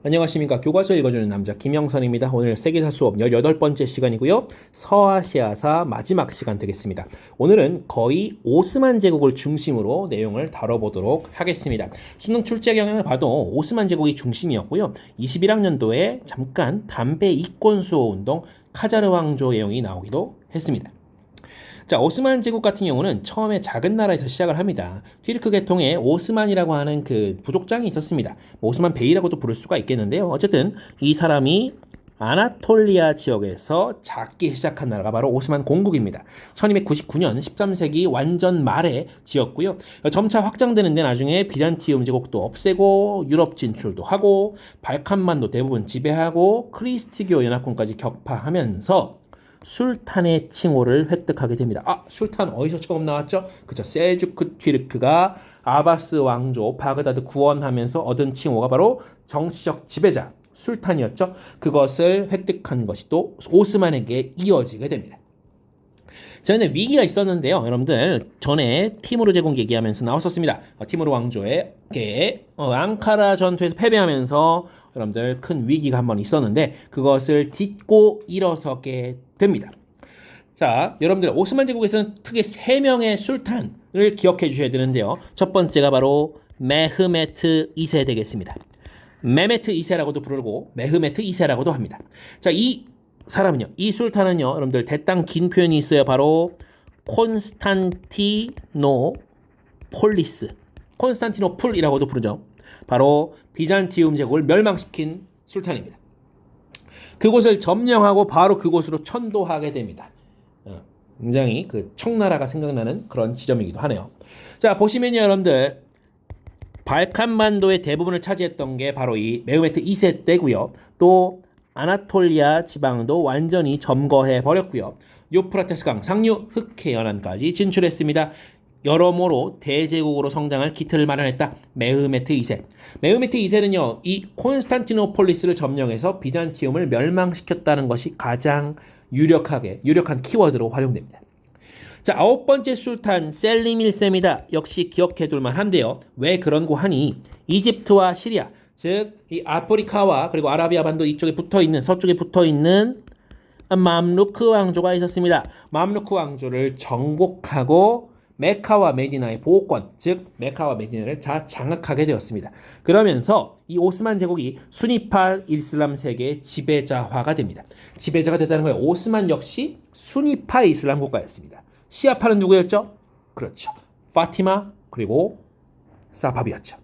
안녕하십니까. 교과서 읽어주는 남자 김영선입니다. 오늘 세계사 수업 18번째 시간이고요. 서아시아사 마지막 시간 되겠습니다. 오늘은 거의 오스만 제국을 중심으로 내용을 다뤄보도록 하겠습니다. 수능 출제 경향을 봐도 오스만 제국이 중심이었고요. 21학년도에 잠깐 담배 이권 수호 운동 카자르 왕조 내용이 나오기도 했습니다. 자, 오스만 제국 같은 경우는 처음에 작은 나라에서 시작을 합니다. 튀르크 계통에 오스만이라고 하는 그 부족장이 있었습니다. 오스만 베이라고도 부를 수가 있겠는데요. 어쨌든 이 사람이 아나톨리아 지역에서 작게 시작한 나라가 바로 오스만 공국입니다. 1299년 13세기 완전 말에 지었고요. 점차 확장되는데 나중에 비잔티움 제국도 없애고 유럽 진출도 하고 발칸만도 대부분 지배하고 크리스티교 연합군까지 격파하면서 술탄의 칭호를 획득하게 됩니다. 술탄 어디서 처음 나왔죠? 그쵸, 셀주크 튀르크가 아바스 왕조 바그다드 구원하면서 얻은 칭호가 바로 정치적 지배자 술탄이었죠. 그것을 획득한 것이 또 오스만에게 이어지게 됩니다. 전에 위기가 있었는데요. 여러분들 전에 티무르 제국 얘기하면서 나왔었습니다. 티무르 왕조에게 앙카라 전투에서 패배하면서 여러분들 큰 위기가 한번 있었는데 그것을 딛고 일어서게 됩니다. 자, 여러분들 오스만 제국에서는 크게 3명의 술탄을 기억해 주셔야 되는데요. 첫 번째가 바로 메흐메트 2세 되겠습니다. 메메트 2세라고도 부르고 메흐메트 2세라고도 합니다. 자, 이 사람은요, 이 술탄은요, 여러분들 대땅 긴 표현이 있어요. 바로 콘스탄티노폴이라고도 부르죠. 바로 비잔티움 제국을 멸망시킨 술탄입니다. 그곳을 점령하고 바로 그곳으로 천도하게 됩니다. 굉장히 그 청나라가 생각나는 그런 지점이기도 하네요. 자, 보시면요, 여러분들 발칸반도의 대부분을 차지했던 게 바로 이 메흐메트 2세 때고요. 또 아나톨리아 지방도 완전히 점거해 버렸고요. 유프라테스강 상류 흑해 연안까지 진출했습니다. 여러모로 대제국으로 성장할 기틀을 마련했다. 메흐메트 2세. 메흐메트 2세는요, 이 콘스탄티노폴리스를 점령해서 비잔티움을 멸망시켰다는 것이 가장 유력한 키워드로 활용됩니다. 자, 9번째 술탄 셀림 1세입니다. 역시 기억해둘 만한데요. 왜 그런고 하니 이집트와 시리아, 즉 이 아프리카와 그리고 아라비아 반도 이쪽에 붙어있는 서쪽에 붙어있는 맘루크 왕조가 있었습니다. 맘루크 왕조를 정복하고 메카와 메디나의 보호권, 즉 메카와 메디나를 장악하게 되었습니다. 그러면서 이 오스만 제국이 수니파 이슬람 세계의 지배자화가 됩니다. 지배자가 됐다는 거예요. 오스만 역시 수니파 이슬람 국가였습니다. 시아파는 누구였죠? 그렇죠, 파티마 그리고 사파비였죠.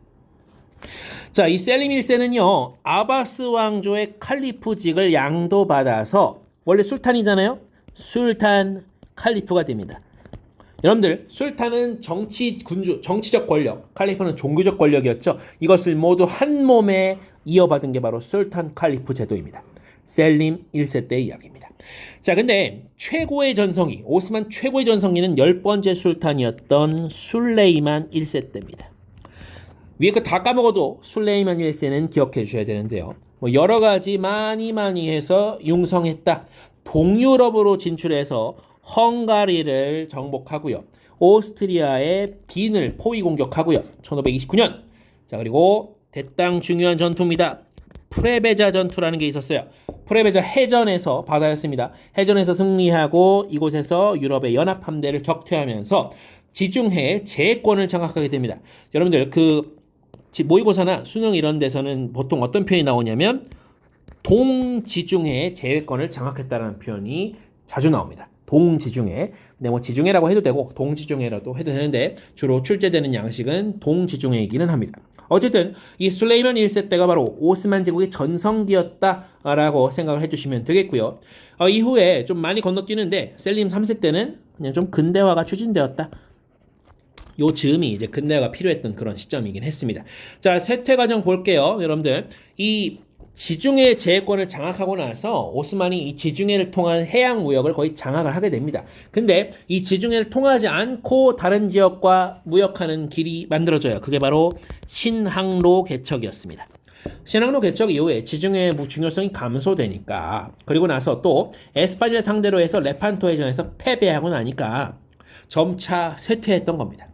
자, 이 셀림 1세는요, 아바스 왕조의 칼리프직을 양도받아서 원래 술탄이잖아요. 술탄 칼리프가 됩니다. 여러분들, 술탄은 정치적 권력, 칼리프는 종교적 권력이었죠. 이것을 모두 한 몸에 이어받은 게 바로 술탄 칼리프 제도입니다. 셀림 1세 때의 이야기입니다. 자, 근데 오스만 최고의 전성기는 10번째 술탄이었던 술레이만 1세 때입니다. 위에 거 다 까먹어도 술레이만 1세는 기억해 주셔야 되는데요. 여러 가지 많이 해서 융성했다. 동유럽으로 진출해서 헝가리를 정복하고요. 오스트리아의 빈을 포위 공격하고요. 1529년. 자, 그리고 대땅 중요한 전투입니다. 프레베자 전투라는 게 있었어요. 프레베자 해전에서 바다였습니다. 해전에서 승리하고 이곳에서 유럽의 연합 함대를 격퇴하면서 지중해의 제해권을 장악하게 됩니다. 여러분들 모의고사나 수능 이런 데서는 보통 어떤 표현이 나오냐면 동지중해의 제해권을 장악했다는 표현이 자주 나옵니다. 동지중해. 근데 지중해라고 해도 되고 동지중해라도 해도 되는데 주로 출제되는 양식은 동지중해이기는 합니다. 어쨌든 이 술레이만 1세 때가 바로 오스만 제국의 전성기였다라고 생각을 해주시면 되겠고요. 이후에 좀 많이 건너뛰는데 셀림 3세 때는 그냥 좀 근대화가 추진되었다. 요 즈음이 이제 근대화가 필요했던 그런 시점이긴 했습니다. 자, 쇠퇴 과정 볼게요. 여러분들, 이 지중해 제해권을 장악하고 나서 오스만이 이 지중해를 통한 해양 무역을 거의 장악을 하게 됩니다. 근데 이 지중해를 통하지 않고 다른 지역과 무역하는 길이 만들어져요. 그게 바로 신항로 개척이었습니다. 신항로 개척 이후에 지중해의 중요성이 감소되니까, 그리고 나서 또 에스파냐를 상대로 해서 레판토 해전에서 패배하고 나니까 점차 쇠퇴했던 겁니다.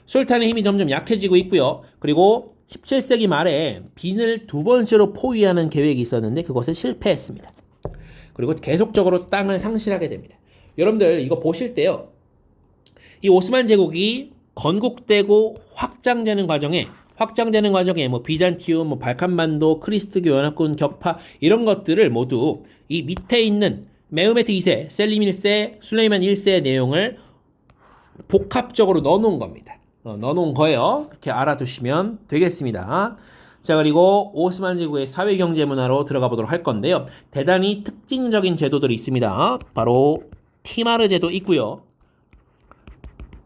술탄의 힘이 점점 약해지고 있고요. 그리고 17세기 말에 빈을 두 번째로 포위하는 계획이 있었는데 그것은 실패했습니다. 그리고 계속적으로 땅을 상실하게 됩니다. 여러분들 이거 보실 때요. 이 오스만 제국이 건국되고 확장되는 과정에 뭐 비잔티움, 뭐 발칸반도, 크리스트교 연합군 격파 이런 것들을 모두 이 밑에 있는 메흐메트 2세, 셀림 1세, 술레이만 1세의 내용을 복합적으로 넣어놓은 겁니다. 넣어놓은 거예요. 이렇게 알아두시면 되겠습니다. 자, 그리고 오스만 제국의 사회 경제 문화로 들어가 보도록 할 건데요. 대단히 특징적인 제도들이 있습니다. 바로 티마르 제도 있고요.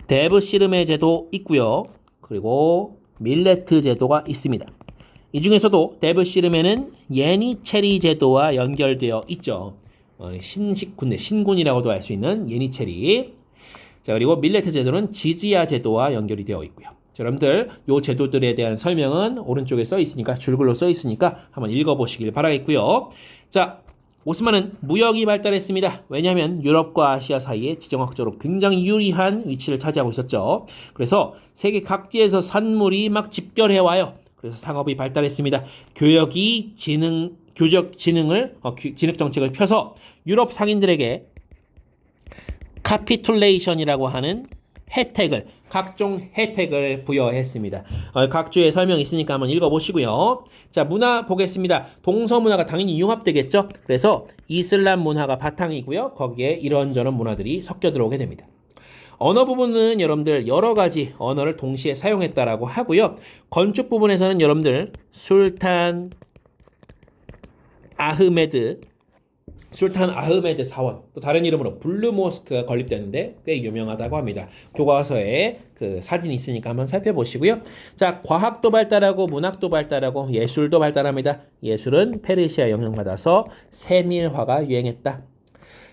데브시르메 제도 있고요. 그리고 밀레트 제도가 있습니다. 이 중에서도 데브시르메는 예니체리 제도와 연결되어 있죠. 신식군대, 신군이라고도 할 수 있는 예니체리. 자, 그리고 밀레트 제도는 지지야 제도와 연결이 되어 있고요. 자, 여러분들 이 제도들에 대한 설명은 오른쪽에 써 있으니까 줄글로 써 있으니까 한번 읽어보시길 바라겠고요. 자, 오스만은 무역이 발달했습니다. 왜냐하면 유럽과 아시아 사이에 지정학적으로 굉장히 유리한 위치를 차지하고 있었죠. 그래서 세계 각지에서 산물이 막 집결해 와요. 그래서 상업이 발달했습니다. 진흙 정책을 펴서 유럽 상인들에게 카피툴레이션이라고 하는 각종 혜택을 부여했습니다. 각주의 설명이 있으니까 한번 읽어보시고요. 자, 문화 보겠습니다. 동서 문화가 당연히 융합되겠죠. 그래서 이슬람 문화가 바탕이고요. 거기에 이런저런 문화들이 섞여 들어오게 됩니다. 언어 부분은 여러분들 여러 가지 언어를 동시에 사용했다라고 하고요. 건축 부분에서는 여러분들 술탄 아흐메드 사원, 또 다른 이름으로 블루 모스크가 건립되는데 꽤 유명하다고 합니다. 교과서에 그 사진이 있으니까 한번 살펴보시고요. 자, 과학도 발달하고 문학도 발달하고 예술도 발달합니다. 예술은 페르시아 영향받아서 세밀화가 유행했다.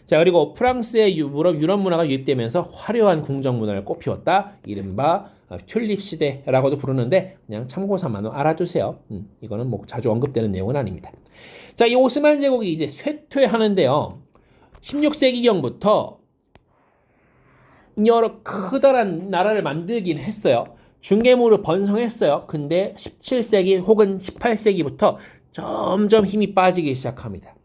자, 그리고 프랑스의 유럽 문화가 유입되면서 화려한 궁정 문화를 꽃피웠다. 이른바 튤립 시대라고도 부르는데 그냥 참고삼아 알아두세요. 이거는 뭐 자주 언급되는 내용은 아닙니다. 자, 이 오스만 제국이 이제 쇠퇴하는데요. 16세기경부터 여러 커다란 나라를 만들긴 했어요. 중개모를 번성했어요. 근데 17세기 혹은 18세기부터 점점 힘이 빠지기 시작합니다.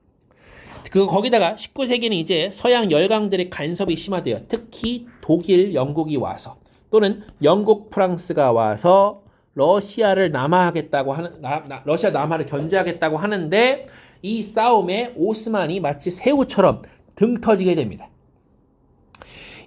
거기다가 19세기는 이제 서양 열강들의 간섭이 심화돼요. 특히 독일, 영국이 와서 또는 영국, 프랑스가 와서 러시아를 러시아 남하를 견제하겠다고 하는데 이 싸움에 오스만이 마치 새우처럼 등 터지게 됩니다.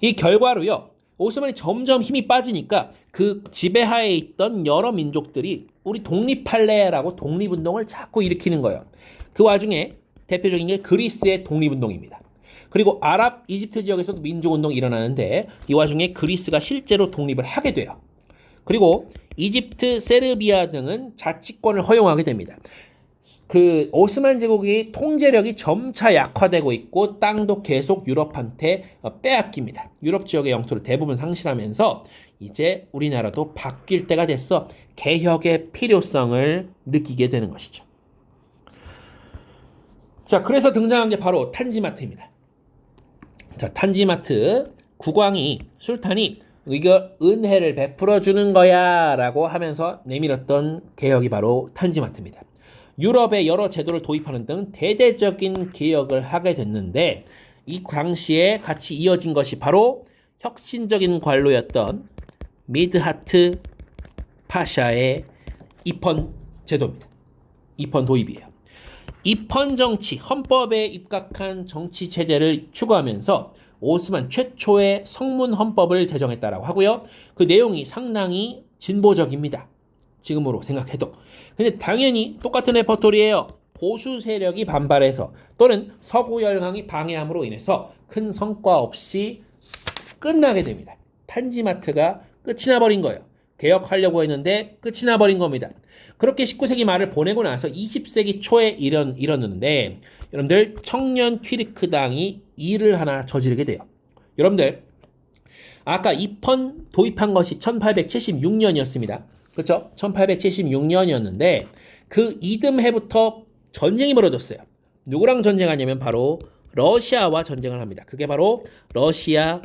이 결과로요. 오스만이 점점 힘이 빠지니까 그 지배하에 있던 여러 민족들이 우리 독립할래라고 독립운동을 자꾸 일으키는 거예요. 그 와중에 대표적인 게 그리스의 독립운동입니다. 그리고 아랍, 이집트 지역에서도 민족운동이 일어나는데 이 와중에 그리스가 실제로 독립을 하게 돼요. 그리고 이집트, 세르비아 등은 자치권을 허용하게 됩니다. 그 오스만 제국의 통제력이 점차 약화되고 있고 땅도 계속 유럽한테 빼앗깁니다. 유럽 지역의 영토를 대부분 상실하면서 이제 우리나라도 바뀔 때가 됐어. 개혁의 필요성을 느끼게 되는 것이죠. 자, 그래서 등장한 게 바로 탄지마트입니다. 자, 탄지마트 술탄이 이거 은혜를 베풀어 주는 거야 라고 하면서 내밀었던 개혁이 바로 탄지마트입니다. 유럽의 여러 제도를 도입하는 등 대대적인 개혁을 하게 됐는데 이 당시에 같이 이어진 것이 바로 혁신적인 관료였던 미드하트 파샤의 입헌 제도입니다. 입헌 도입이에요. 입헌 정치, 헌법에 입각한 정치 체제를 추구하면서 오스만 최초의 성문 헌법을 제정했다라고 하고요. 그 내용이 상당히 진보적입니다. 지금으로 생각해도. 근데 당연히 똑같은 레퍼토리예요. 보수 세력이 반발해서 또는 서구 열강이 방해함으로 인해서 큰 성과 없이 끝나게 됩니다. 탄지마트가 끝이 나버린 거예요. 개혁하려고 했는데 끝이 나버린 겁니다. 그렇게 19세기 말을 보내고 나서 20세기 초에 이뤘는데 여러분들 청년 튀르크당이 일을 하나 저지르게 돼요. 여러분들 아까 입헌 도입한 것이 1876년이었습니다. 그렇죠? 1876년이었는데 그 이듬해부터 전쟁이 벌어졌어요. 누구랑 전쟁하냐면 바로 러시아와 전쟁을 합니다. 그게 바로 러시아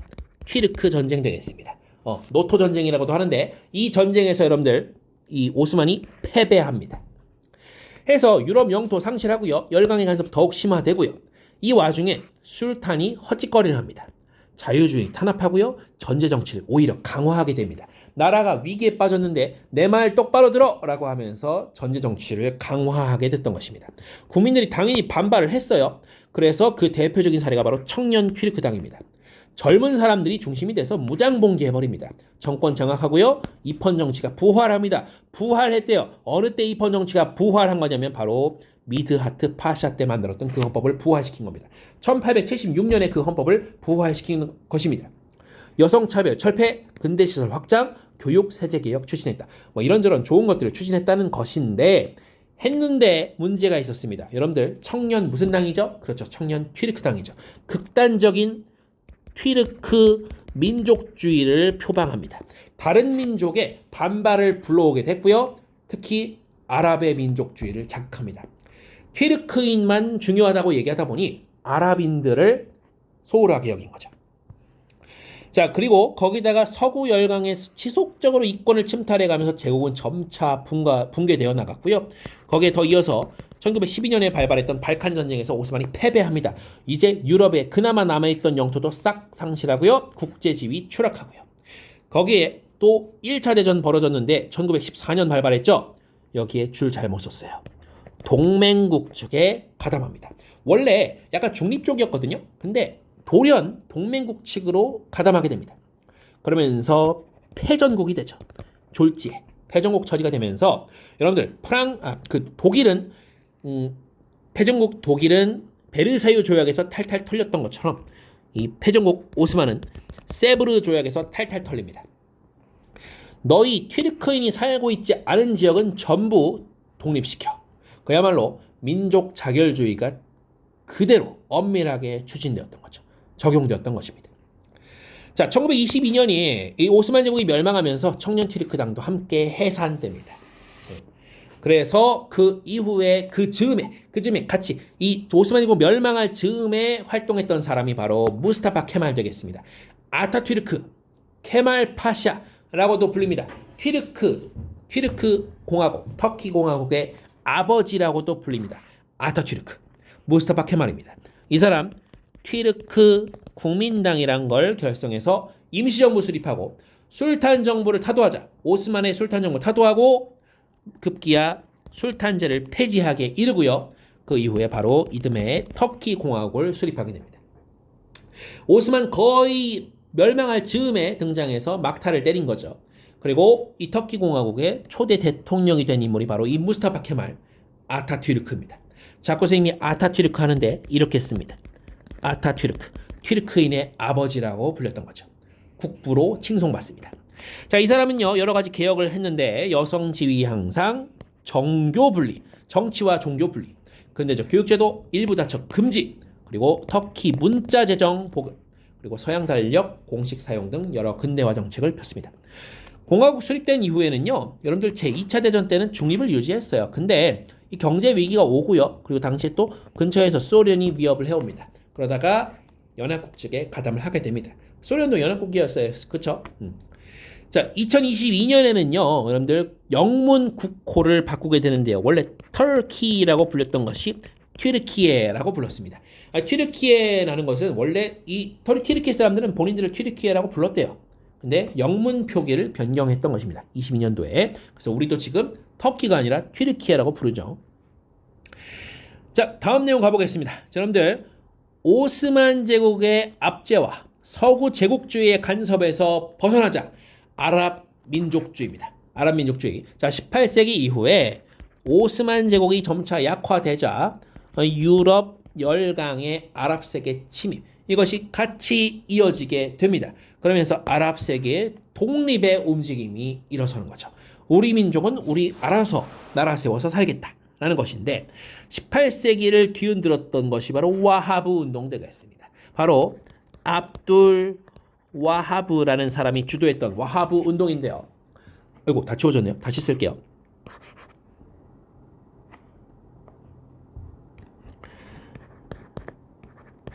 튀르크 전쟁 되겠습니다. 노토 전쟁이라고도 하는데 이 전쟁에서 여러분들 이 오스만이 패배합니다. 해서 유럽 영토 상실하고요. 열강의 간섭 더욱 심화되고요. 이 와중에 술탄이 헛짓거리를 합니다. 자유주의 탄압하고요. 전제 정치를 오히려 강화하게 됩니다. 나라가 위기에 빠졌는데 내 말 똑바로 들어! 라고 하면서 전제 정치를 강화하게 됐던 것입니다. 국민들이 당연히 반발을 했어요. 그래서 그 대표적인 사례가 바로 청년 튀르크당입니다. 젊은 사람들이 중심이 돼서 무장봉기해버립니다. 정권 장악하고요. 입헌 정치가 부활합니다. 부활했대요. 어느 때 입헌 정치가 부활한 거냐면 바로 미드하트 파샤 때 만들었던 그 헌법을 부활시킨 겁니다. 1876년에 그 헌법을 부활시킨 것입니다. 여성차별 철폐, 근대시설 확장, 교육 세제개혁 추진했다. 뭐 이런저런 좋은 것들을 추진했다는 것인데 했는데 문제가 있었습니다. 여러분들 청년 무슨 당이죠? 그렇죠. 청년 튀르크당이죠. 극단적인 튀르크 민족주의를 표방합니다. 다른 민족의 반발을 불러오게 됐고요. 특히 아랍의 민족주의를 자극합니다. 튀르크인만 중요하다고 얘기하다 보니 아랍인들을 소홀하게 여긴 거죠. 자, 그리고 거기다가 서구 열강에서 지속적으로 이권을 침탈해가면서 제국은 점차 붕괴되어 나갔고요. 거기에 더 이어서 1912년에 발발했던 발칸 전쟁에서 오스만이 패배합니다. 이제 유럽에 그나마 남아있던 영토도 싹 상실하고요. 국제지위 추락하고요. 거기에 또 1차 대전 벌어졌는데 1914년 발발했죠. 여기에 줄 잘못 썼어요. 동맹국 측에 가담합니다. 원래 약간 중립 쪽이었거든요. 근데 돌연 동맹국 측으로 가담하게 됩니다. 그러면서 패전국이 되죠. 졸지에 패전국 처지가 되면서 여러분들 독일은 패전국 독일은 베르사유 조약에서 탈탈 털렸던 것처럼 이 패전국 오스만은 세브르 조약에서 탈탈 털립니다. 너희 튀르크인이 살고 있지 않은 지역은 전부 독립시켜. 그야말로 민족 자결주의가 그대로 엄밀하게 추진되었던 거죠. 적용되었던 것입니다. 자, 1922년이 이 오스만 제국이 멸망하면서 청년 튀르크당도 함께 해산됩니다. 그래서 그 이후에 그 즈음에 같이 이 오스만 제국 멸망할 즈음에 활동했던 사람이 바로 무스타파 케말 되겠습니다. 아타튀르크 케말 파샤라고도 불립니다. 튀르크 공화국, 터키 공화국의 아버지라고도 불립니다. 아타튀르크 무스타파 케말입니다. 이 사람 튀르크 국민당이란 걸 결성해서 임시정부 수립하고 술탄 정부를 타도하자. 오스만의 술탄 정부 타도하고 급기야 술탄제를 폐지하게 이르고요. 그 이후에 바로 이듬해 터키 공화국을 수립하게 됩니다. 오스만 거의 멸망할 즈음에 등장해서 막타를 때린 거죠. 그리고 이 터키 공화국의 초대 대통령이 된 인물이 바로 이 무스타파 케말 아타튀르크입니다. 자꾸 선생님이 아타튀르크 하는데 이렇게 씁니다. 아타튀르크, 튀르크인의 아버지라고 불렸던 거죠. 국부로 칭송받습니다. 자, 이 사람은요 여러 가지 개혁을 했는데 여성 지위 향상, 정교 분리, 정치와 종교 분리, 근대적 교육제도 일부 다처 금지, 그리고 터키 문자 제정 보급, 그리고 서양 달력 공식 사용 등 여러 근대화 정책을 폈습니다. 공화국 수립된 이후에는요 여러분들 제2차 대전 때는 중립을 유지했어요. 근데 이 경제 위기가 오고요. 그리고 당시에 또 근처에서 소련이 위협을 해옵니다. 그러다가 연합국 측에 가담을 하게 됩니다. 소련도 연합국이었어요. 그쵸? 자, 2022년에는요, 여러분들 영문 국호를 바꾸게 되는데요. 원래 터키라고 불렸던 것이 튀르키예라고 불렀습니다. 튀르키예라는 것은 원래 이 튀르키예 사람들은 본인들을 튀르키예라고 불렀대요. 근데 영문 표기를 변경했던 것입니다. 22년도에. 그래서 우리도 지금 터키가 아니라 튀르키예라고 부르죠. 자, 다음 내용 가보겠습니다. 자, 여러분들 오스만 제국의 압제와 서구 제국주의의 간섭에서 벗어나자. 아랍 민족주의입니다. 아랍 민족주의. 자, 18세기 이후에 오스만 제국이 점차 약화되자 유럽 열강의 아랍 세계 침입 이것이 같이 이어지게 됩니다. 그러면서 아랍 세계의 독립의 움직임이 일어서는 거죠. 우리 민족은 우리 알아서 나라 세워서 살겠다라는 것인데 18세기를 뒤흔들었던 것이 바로 와하브 운동대가 있습니다. 바로 압둘 와하브라는 사람이 주도했던 와하브 운동인데요. 아이고, 다 지워졌네요. 다시 쓸게요.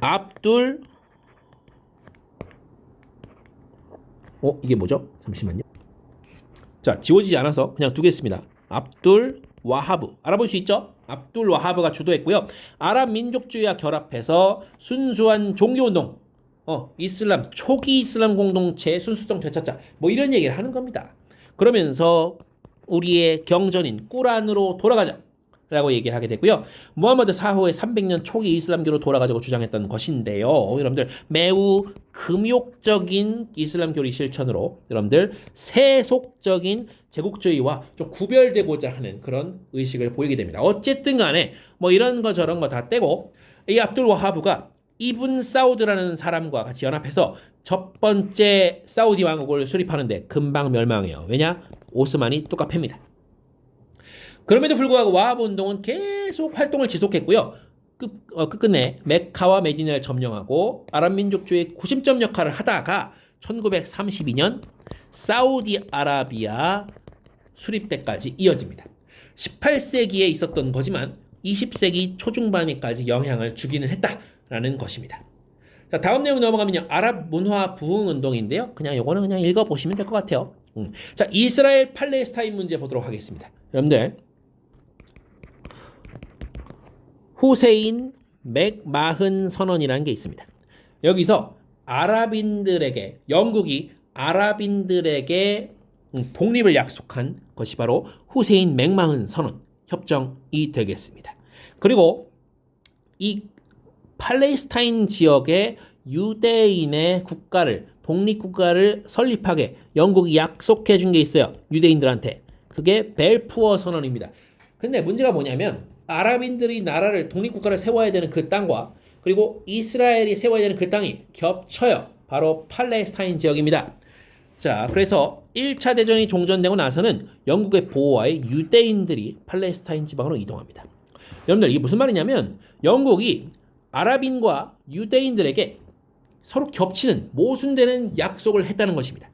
압둘 이게 뭐죠? 잠시만요. 자, 지워지지 않아서 그냥 두겠습니다. 압둘 와하브. 알아볼 수 있죠? 압둘 와하브가 주도했고요. 아랍 민족주의와 결합해서 순수한 종교운동, 이슬람, 초기 이슬람 공동체의 순수성 되찾자. 뭐 이런 얘기를 하는 겁니다. 그러면서 우리의 경전인 꾸란으로 돌아가자 라고 얘기를 하게 되고요. 무하마드 사후의 300년 초기 이슬람교로 돌아가자고 주장했던 것인데요. 여러분들 매우 금욕적인 이슬람교리 실천으로 여러분들 세속적인 제국주의와 좀 구별되고자 하는 그런 의식을 보이게 됩니다. 어쨌든 간에 뭐 이런 거 저런 거 다 떼고 이 압둘 와하브가 이븐 사우드라는 사람과 같이 연합해서 첫 번째 사우디 왕국을 수립하는데 금방 멸망해요. 왜냐? 오스만이 뚜까 팹니다. 그럼에도 불구하고 와하브 운동은 계속 활동을 지속했고요. 끝끝내 메카와 메디나를 점령하고 아랍 민족주의 구심점 역할을 하다가 1932년 사우디아라비아 수립 때까지 이어집니다. 18세기에 있었던 거지만 20세기 초중반에까지 영향을 주기는 했다라는 것입니다. 자, 다음 내용 넘어가면요. 아랍 문화 부흥 운동인데요. 그냥 요거는 그냥 읽어보시면 될 것 같아요. 자, 이스라엘 팔레스타인 문제 보도록 하겠습니다. 여러분들 후세인 맥마흔 선언이라는 게 있습니다. 여기서 아랍인들에게 영국이 아랍인들에게 독립을 약속한 것이 바로 후세인 맥마흔 선언 협정이 되겠습니다. 그리고 이 팔레스타인 지역의 유대인의 국가를 독립국가를 설립하게 영국이 약속해 준 게 있어요. 유대인들한테. 그게 벨푸어 선언입니다. 근데 문제가 뭐냐면 아랍인들이 나라를 독립국가를 세워야 되는 그 땅과 그리고 이스라엘이 세워야 되는 그 땅이 겹쳐요. 바로 팔레스타인 지역입니다. 자, 그래서 1차 대전이 종전되고 나서는 영국의 보호하에 유대인들이 팔레스타인 지방으로 이동합니다. 여러분들 이게 무슨 말이냐면 영국이 아랍인과 유대인들에게 서로 겹치는 모순되는 약속을 했다는 것입니다.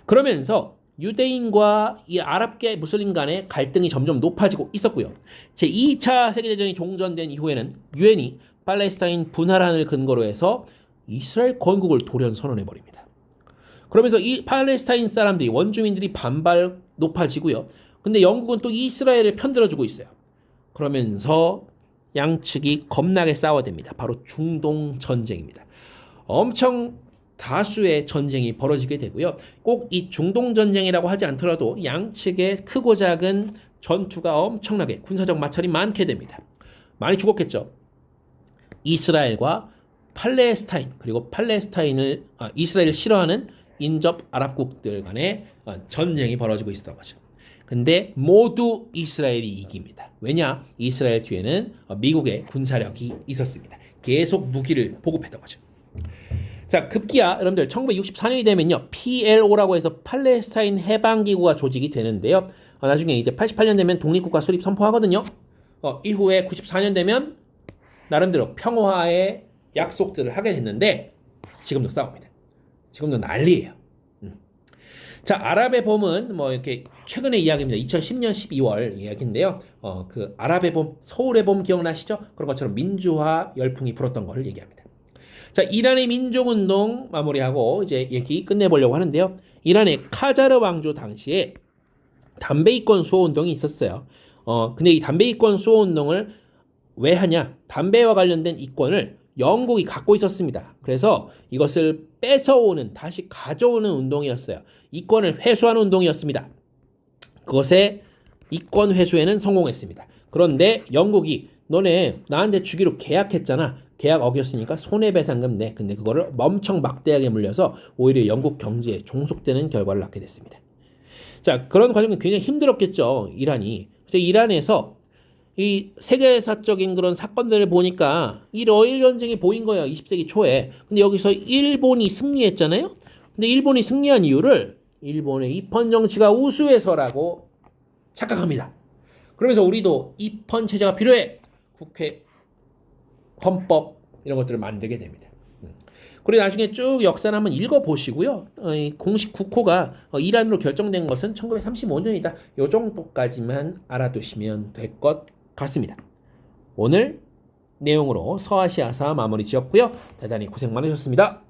그러면서 유대인과 이 아랍계 무슬림 간의 갈등이 점점 높아지고 있었고요. 제2차 세계대전이 종전된 이후에는 유엔이 팔레스타인 분할안을 근거로 해서 이스라엘 건국을 돌연 선언해버립니다. 그러면서 이 팔레스타인 사람들이 원주민들이 반발 높아지고요. 근데 영국은 또 이스라엘을 편들어주고 있어요. 그러면서 양측이 겁나게 싸워댑니다. 바로 중동 전쟁입니다. 엄청 다수의 전쟁이 벌어지게 되고요. 꼭 이 중동 전쟁이라고 하지 않더라도 양측의 크고 작은 전투가 엄청나게 군사적 마찰이 많게 됩니다. 많이 죽었겠죠. 이스라엘과 팔레스타인 그리고 이스라엘을 싫어하는 인접 아랍국들 간의 전쟁이 벌어지고 있었던 거죠. 근데 모두 이스라엘이 이깁니다. 왜냐? 이스라엘 뒤에는 미국의 군사력이 있었습니다. 계속 무기를 보급했던 거죠. 자, 급기야 여러분들 1964년이 되면요. PLO라고 해서 팔레스타인 해방기구가 조직이 되는데요. 나중에 이제 88년 되면 독립국가 수립 선포하거든요. 이후에 94년 되면 나름대로 평화의 약속들을 하게 됐는데 지금도 싸웁니다. 지금도 난리예요. 자, 아랍의 봄은 뭐 이렇게 최근의 이야기입니다. 2010년 12월 이야기인데요. 그 아랍의 봄, 서울의 봄 기억나시죠? 그런 것처럼 민주화 열풍이 불었던 것을 얘기합니다. 자, 이란의 민족운동 마무리하고 이제 얘기 끝내보려고 하는데요. 이란의 카자르 왕조 당시에 담배 이권 수호 운동이 있었어요. 근데 이 담배 이권 수호 운동을 왜 하냐? 담배와 관련된 이권을 영국이 갖고 있었습니다. 그래서 이것을 뺏어오는, 다시 가져오는 운동이었어요. 이권을 회수하는 운동이었습니다. 그것의 이권 회수에는 성공했습니다. 그런데 영국이 너네 나한테 주기로 계약했잖아. 계약 어겼으니까 손해배상금 내. 근데 그거를 엄청 막대하게 물려서 오히려 영국 경제에 종속되는 결과를 낳게 됐습니다. 자, 그런 과정은 굉장히 힘들었겠죠. 이란이. 그래서 이란에서 이 세계사적인 그런 사건들을 보니까 이 러일 전쟁이 보인 거예요. 20세기 초에. 근데 여기서 일본이 승리했잖아요. 근데 일본이 승리한 이유를 일본의 입헌 정치가 우수해서라고 착각합니다. 그러면서 우리도 입헌 체제가 필요해. 국회, 헌법 이런 것들을 만들게 됩니다. 그리고 나중에 쭉 역사를 한번 읽어보시고요. 공식 국호가 이란으로 결정된 것은 1935년이다. 이 정도까지만 알아두시면 될 것 같습니다. 오늘 내용으로 서아시아사 마무리 지었고요. 대단히 고생 많으셨습니다.